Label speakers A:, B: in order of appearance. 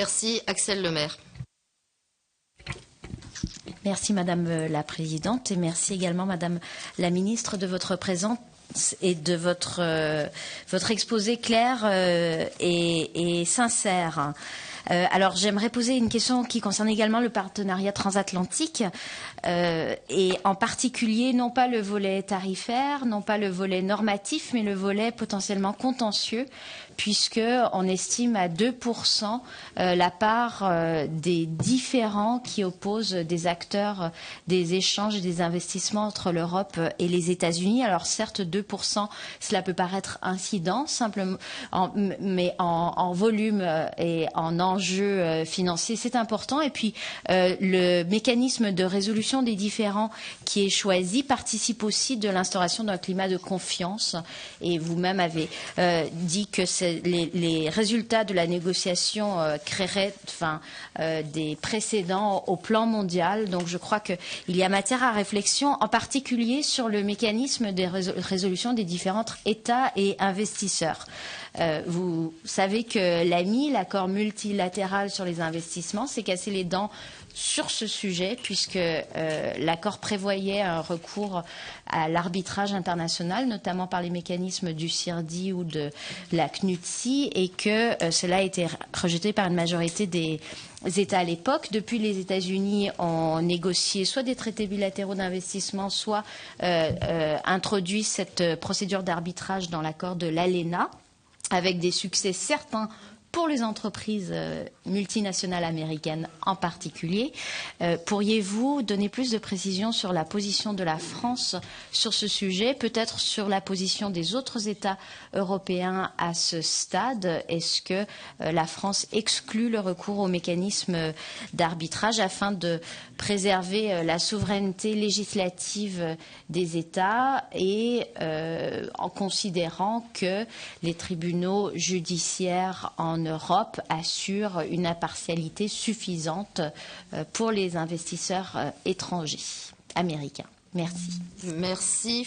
A: Merci. Axel Lemaire.
B: Merci Madame la Présidente et merci également Madame la Ministre de votre présence et de votre exposé clair et sincère. Alors j'aimerais poser une question qui concerne également le partenariat transatlantique et en particulier non pas le volet tarifaire, non pas le volet normatif, mais le volet potentiellement contentieux, puisqu'on estime à 2% la part des différends qui opposent des acteurs des échanges et des investissements entre l'Europe et les États-Unis. Alors certes, 2%, cela peut paraître incident, simplement, mais en volume et en enjeu financier, c'est important. Et puis, le mécanisme de résolution des différends qui est choisi participe aussi de l'instauration d'un climat de confiance. Et vous-même avez dit que les résultats de la négociation créeraient des précédents au plan mondial. Donc je crois qu'il y a matière à réflexion, en particulier sur le mécanisme de résolution des différents États et investisseurs. Vous savez que l'AMI, l'accord multilatéral sur les investissements, s'est cassé les dents sur ce sujet, puisque l'accord prévoyait un recours à l'arbitrage international, notamment par les mécanismes du CIRDI ou de la CNUTSI, et que cela a été rejeté par une majorité des États à l'époque. Depuis, les États-Unis ont négocié soit des traités bilatéraux d'investissement, soit introduit cette procédure d'arbitrage dans l'accord de l'ALENA, avec des succès certains pour les entreprises multinationales américaines en particulier. Pourriez-vous donner plus de précisions sur la position de la France sur ce sujet, peut-être sur la position des autres États européens à ce stade? Est-ce que la France exclut le recours au mécanisme d'arbitrage afin de préserver la souveraineté législative des États et en considérant que les tribunaux judiciaires en Europe assure une impartialité suffisante pour les investisseurs étrangers américains? Merci.
A: Merci.